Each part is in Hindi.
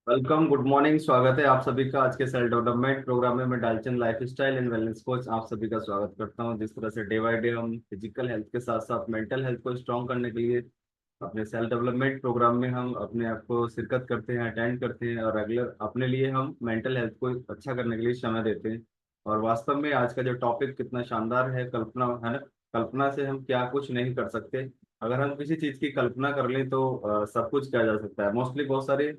Welcome, good morning. स्वागत है आप सभी का आज के सेल्फ डेवलपमेंट प्रोग्राम में। मैं Dalchand life style and wellness coach आप सभी का स्वागत करता हूं। जिस तरह से डे बाय डे हम फिजिकल हेल्थ के साथ साथ मेंटल हेल्थ को स्ट्रॉन्ग करने के लिए अपने सेल्फ डेवलपमेंट प्रोग्राम में हम अपने आप को शिरकत करते हैं, अटेंड करते हैं और रेगुलर अपने लिए हम मेंटल हेल्थ को अच्छा करने के लिए समय देते हैं। और वास्तव में आज का जो टॉपिक कितना शानदार है, कल्पना है ना। कल्पना से हम क्या कुछ नहीं कर सकते। अगर हम किसी चीज की कल्पना कर लें तो सब कुछ किया जा सकता है। मोस्टली बहुत सारे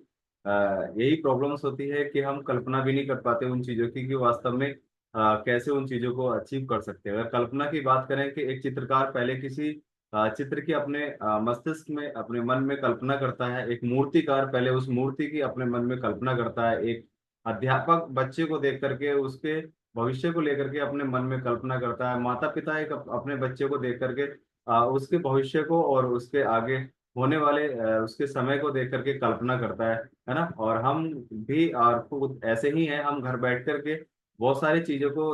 यही प्रॉब्लम्स होती है कि हम कल्पना भी नहीं कर पाते उन चीजों की कि वास्तव में कैसे उन चीजों को अचीव कर सकते हैं। अगर कल्पना की बात करें कि एक चित्रकार पहले किसी चित्र की अपने मस्तिष्क में, अपने मन में कल्पना करता है। एक मूर्तिकार पहले उस मूर्ति की अपने मन में कल्पना करता है। एक अध्यापक बच्चे को देख करके उसके भविष्य को लेकर के अपने मन में कल्पना करता है। माता पिता एक अपने बच्चे को देख करके उसके भविष्य को और उसके आगे होने वाले उसके समय को देख करके कल्पना करता है ना। और हम भी और खुद ऐसे ही हैं। हम घर बैठ करके बहुत सारी चीजों को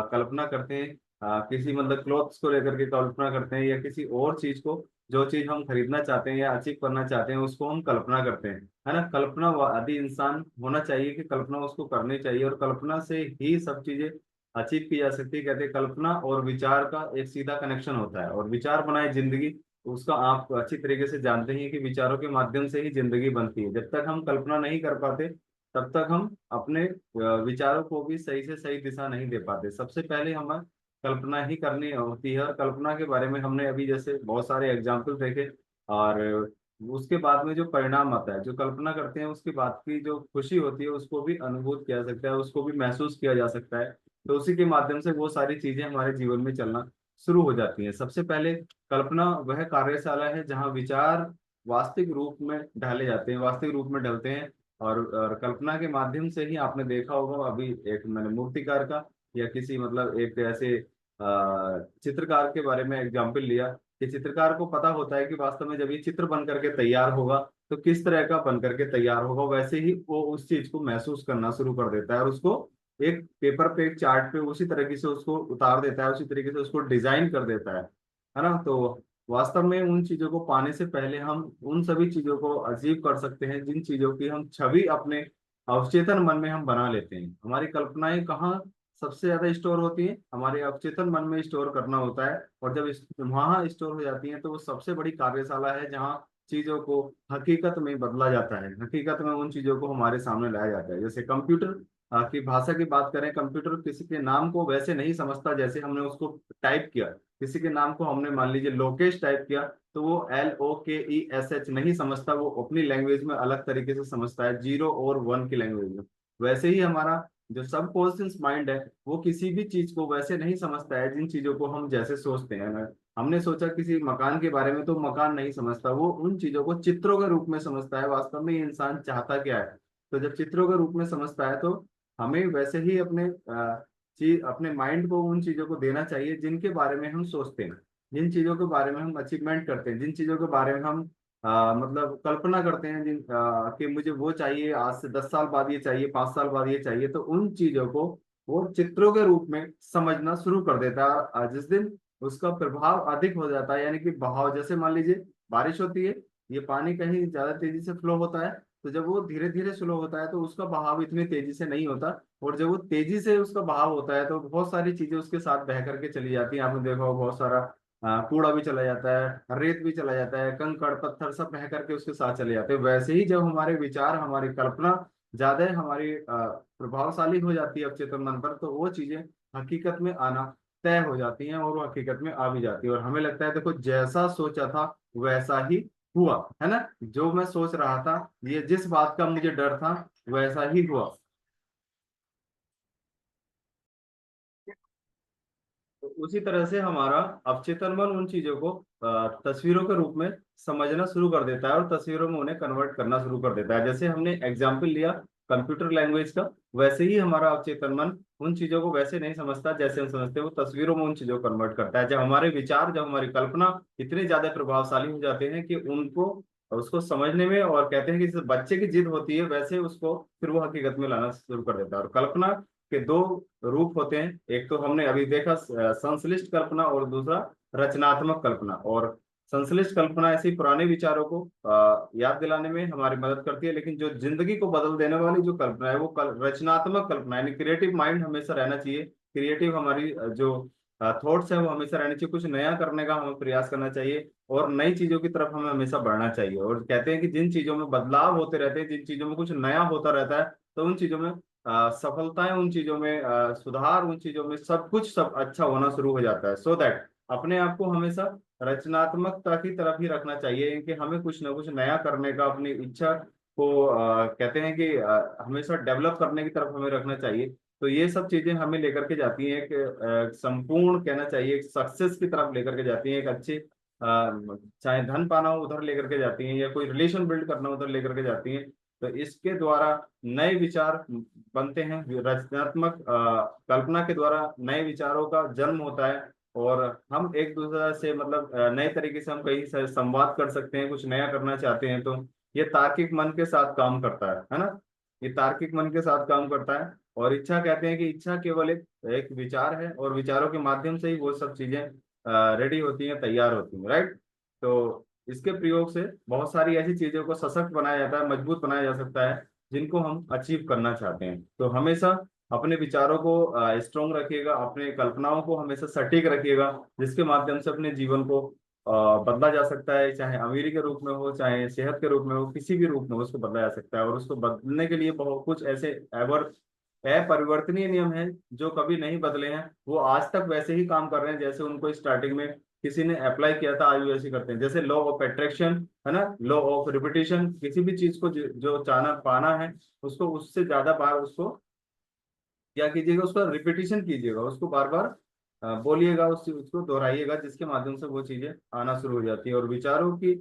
कल्पना करते हैं। किसी मतलब क्लोथ्स को लेकर के कल्पना करते हैं, या किसी और चीज को, जो चीज हम खरीदना चाहते हैं या अचीव करना चाहते हैं उसको हम कल्पना करते हैं, है ना। कल्पना आदि इंसान होना चाहिए कि कल्पना उसको करनी चाहिए, और कल्पना से ही सब चीजें अचीव की जा सकती है। कहते हैं कल्पना और विचार का एक सीधा कनेक्शन होता है, और विचार बनाए जिंदगी। उसका आप अच्छी तरीके से जानते हैं कि विचारों के माध्यम से ही जिंदगी बनती है। जब तक हम कल्पना नहीं कर पाते तब तक हम अपने विचारों को भी सही से सही दिशा नहीं दे पाते। सबसे पहले हमें कल्पना ही करनी होती है, और कल्पना के बारे में हमने अभी जैसे बहुत सारे एग्जाम्पल देखे। और उसके बाद में जो परिणाम आता है, जो कल्पना करते हैं उसके बाद की जो खुशी होती है उसको भी अनुभूत किया जा सकता है, उसको भी महसूस किया जा सकता है। तो उसी के माध्यम से वो सारी चीजें हमारे जीवन में चलना शुरू हो जाती हैं। सबसे पहले कल्पना वह कार्यशाला है जहाँ विचार वास्तविक रूप में ढाले जाते हैं, वास्तविक रूप में ढलते हैं। और कल्पना के माध्यम से ही आपने देखा होगा, अभी एक मैंने मूर्तिकार का या किसी मतलब एक ऐसे चित्रकार के बारे में एग्जाम्पल लिया कि चित्रकार को पता होता है कि वास्तव में जब ये चित्र बन करके तैयार होगा तो किस तरह का बन करके तैयार होगा। वैसे ही वो उस चीज को महसूस करना शुरू कर देता है, और उसको एक पेपर पे, एक चार्ट पे उसी तरीके से उसको उतार देता है, उसी तरीके से उसको डिजाइन कर देता है ना। तो वास्तव में उन चीजों को पाने से पहले हम उन सभी चीजों को अचीव कर सकते हैं जिन चीजों की हम छवि अपने अवचेतन मन में हम बना लेते हैं। हमारी कल्पनाएं कहाँ सबसे ज्यादा स्टोर होती हैं? हमारे अवचेतन मन में स्टोर करना होता है। और जब वहां स्टोर हो जाती हैं तो वो सबसे बड़ी कार्यशाला है जहाँ चीजों को हकीकत में बदला जाता है, हकीकत में उन चीजों को हमारे सामने लाया जाता है। जैसे कंप्यूटर की भाषा की बात करें, कंप्यूटर किसी के नाम को वैसे नहीं समझता जैसे हमने उसको टाइप किया। किसी के नाम को हमने मान लीजिए लोकेश टाइप किया तो वो LOKESH नहीं समझता, वो अपनी लैंग्वेज में अलग तरीके से समझता है, 0 और 1 की लैंग्वेज में। वैसे ही हमारा जो सबकॉन्शियस माइंड है वो किसी भी चीज को वैसे नहीं समझता है जिन चीजों को हम जैसे सोचते हैं। अगर हमने सोचा किसी मकान के बारे में तो मकान नहीं समझता, वो उन चीजों को चित्रों के रूप में समझता है। वास्तव में ये इंसान चाहता क्या है। तो जब चित्रों के रूप में समझता है तो हमें वैसे ही अपने चीज, अपने माइंड को उन चीजों को देना चाहिए जिनके बारे में हम सोचते हैं, जिन चीजों के बारे में हम अचीवमेंट करते हैं, जिन चीजों के बारे में हम मतलब कल्पना करते हैं, कि मुझे वो चाहिए, आज से 10 साल बाद ये चाहिए, 5 साल बाद ये चाहिए। तो उन चीजों को वो चित्रों के रूप में समझना शुरू कर देता है। जिस दिन उसका प्रभाव अधिक हो जाता है, यानी कि बहाव, जैसे मान लीजिए बारिश होती है, ये पानी कहीं ज्यादा तेजी से फ्लो होता है, तो जब वो धीरे धीरे स्लो होता है तो उसका बहाव इतनी तेजी से नहीं होता। और जब वो तेजी से उसका बहाव होता है तो बहुत सारी चीजें उसके साथ बह करके चली जाती हैं। आपने देखा होगा बहुत सारा कूड़ा भी चला जाता है, रेत भी चला जाता है, कंकड़ पत्थर सब बह करके उसके साथ चले जाते हैं। वैसे ही जब हमारे विचार, हमारी कल्पना ज्यादा हमारी प्रभावशाली हो जाती है अवचेतन मन पर, तो वो चीजें हकीकत में आना तय हो जाती हैं, और वो हकीकत में आ भी जाती है। और हमें लगता है देखो जैसा सोचा था वैसा ही हुआ, है ना। जो मैं सोच रहा था, ये जिस बात का मुझे डर था वैसा ही हुआ। तो उसी तरह से हमारा अवचेतन मन उन चीजों को तस्वीरों के रूप में समझना शुरू कर देता है, और तस्वीरों में उन्हें कन्वर्ट करना शुरू कर देता है। जैसे हमने एग्जाम्पल लिया कंप्यूटर लैंग्वेज का, वैसे ही हमारा अवचेतन मन उन चीजों को वैसे नहीं समझता जैसे हम समझते हैं, वो तस्वीरों में उन चीजों को कन्वर्ट करता है। जब हमारे विचार, जब हमारी कल्पना इतने ज्यादा प्रभावशाली हो जाते हैं कि उनको, उसको समझने में, और कहते हैं कि जैसे बच्चे की जिद होती है वैसे उसको फिर वो हकीकत में लाना शुरू कर देता है। और कल्पना के दो रूप होते हैं, एक तो हमने अभी देखा संश्लिष्ट कल्पना, और दूसरा रचनात्मक कल्पना। और संश्लिष्ट कल्पना ऐसी पुराने विचारों को याद दिलाने में हमारी मदद करती है, लेकिन जो जिंदगी को बदल देने वाली जो कल्पना है वो रचनात्मक कल्पना है, यानी क्रिएटिव माइंड हमेशा रहना चाहिए। क्रिएटिव हमारी जो थॉट्स है वो हमेशा रहनी चाहिए, कुछ नया करने का हमें प्रयास करना चाहिए और नई चीजों की तरफ हमें हमेशा बढ़ना चाहिए। और कहते हैं कि जिन चीजों में बदलाव होते रहते हैं, जिन चीजों में कुछ नया होता रहता है, तो उन चीजों में सफलताएं, उन चीजों में सुधार, उन चीजों में सब कुछ सब अच्छा होना शुरू हो जाता है। सो दैट अपने आप को हमेशा रचनात्मकता की तरफ ही रखना चाहिए कि हमें कुछ ना कुछ नया करने का, अपनी इच्छा को कहते हैं कि हमेशा डेवलप करने की तरफ हमें रखना चाहिए। तो ये सब चीजें हमें लेकर के जाती हैं कि संपूर्ण कहना चाहिए एक सक्सेस की तरफ लेकर के जाती हैं, एक अच्छे चाहे धन पाना हो उधर लेकर के जाती हैं, या कोई रिलेशन बिल्ड करना उधर लेकर के जाती हैं। तो इसके द्वारा नए विचार बनते हैं, रचनात्मक कल्पना के द्वारा नए विचारों का जन्म होता है, और हम एक दूसरे से मतलब नए तरीके से हम कहीं से संवाद कर सकते हैं, कुछ नया करना चाहते हैं तो ये तार्किक मन के साथ काम करता है ना। ये तार्किक मन के साथ काम करता है। और इच्छा, कहते हैं कि इच्छा केवल एक विचार है, और विचारों के माध्यम से ही वो सब चीजें रेडी होती हैं, तैयार होती हैं, राइट। तो इसके प्रयोग से बहुत सारी ऐसी चीजों को सशक्त बनाया जाता है, मजबूत बनाया जा सकता है, जिनको हम अचीव करना चाहते हैं। तो हमेशा अपने विचारों को स्ट्रोंग रखिएगा, अपने कल्पनाओं को हमेशा सटीक रखिएगा, जिसके माध्यम से अपने जीवन को बदला जा सकता है, चाहे अमीरी के रूप में हो, चाहे सेहत के रूप में हो, किसी भी रूप में उसको बदला जा सकता है। और उसको बदलने के लिए बहुत कुछ ऐसे एवर अपरिवर्तनीय नियम हैं जो कभी नहीं बदले हैं, वो आज तक वैसे ही काम कर रहे हैं जैसे उनको स्टार्टिंग में किसी ने अप्लाई किया था, आज वैसे ही करते हैं। जैसे लॉ ऑफ अट्रैक्शन है ना, लॉ ऑफ रिपीटिशन, किसी भी चीज को जो चाहना पाना है, उसको उससे ज्यादा बार उसको क्या कीजिएगा, उसका रिपीटिशन कीजिएगा, उसको बार बार बोलिएगा, उसको दोहराइएगा, जिसके माध्यम से वो चीजें आना शुरू हो जाती है। और विचारों की